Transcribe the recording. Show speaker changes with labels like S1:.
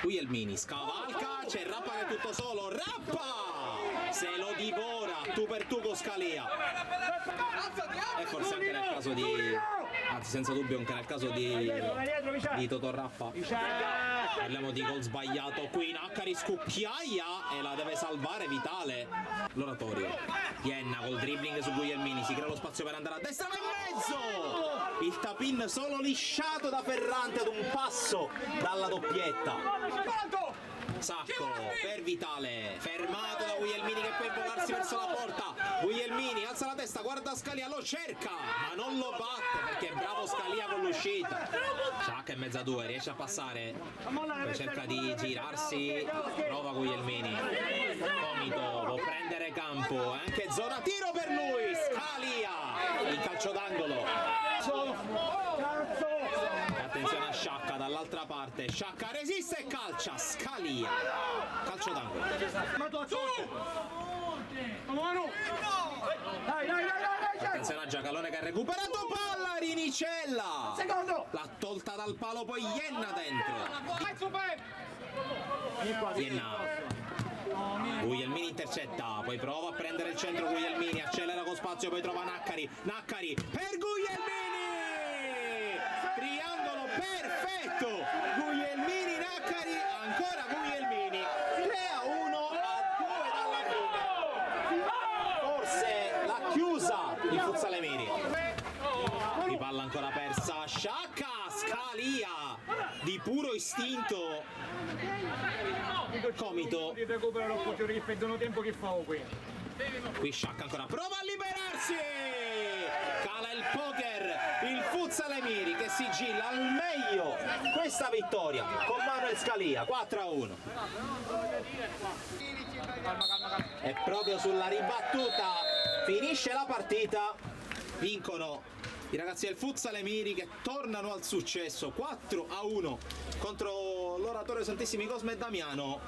S1: Guglielmini scavalca, c'è Rappa che è tutto solo, Rappa se lo divora tu per tu con Scalia, e forse anche nel caso di, anzi senza dubbio anche nel caso di Totò Rappa. Parliamo di gol sbagliato qui, Naccari scucchiaia e la deve salvare Vitale. L'oratorio, Ienna col dribbling su Guglielmini, si crea lo spazio per andare a destra, ma in mezzo il tapin solo lisciato da Ferrante ad un passo dalla doppietta. Sacco per Vitale, fermato da Guglielmini che può volarsi verso la porta. Guglielmini alza la testa, guarda Scalia, lo cerca ma non lo batte perché è bravo Scalia con l'uscita. Sciacca in mezzo a due, riesce a passare, poi cerca di girarsi, prova Guglielmini, Comito può prendere campo, anche zona tiro per lui, Scalia il calcio d'angolo. Attenzione a Sciacca dall'altra parte, Sciacca resiste e calcia, Scalia, calcio d'angolo. Attenzione a Giacalone che ha recuperato palla, Rinicella l'ha tolta dal palo, poi Ienna dentro. Ienna, Guglielmini intercetta, poi prova a prendere il centro Guglielmini, accelera con spazio, poi trova Naccari, Naccari per Guglielmini, triangolo perfetto, Guglielmini, Naccari, ancora Guglielmini, 3-1 a 2 dalla fine, forse l'ha chiusa il Fuzzalemiri. Di palla ancora persa, Sciacca, Scalia di puro istinto, Comito qui Sciacca ancora prova a liberarsi, cala il poker il Fuzzalemiri che sigilla al meglio questa vittoria con Manuel Scalia, 4-1. E proprio sulla ribattuta finisce la partita, vincono i ragazzi del Fuzzalemiri che tornano al successo, 4-1 contro l'Oratorio Santissimi Cosme e Damiano.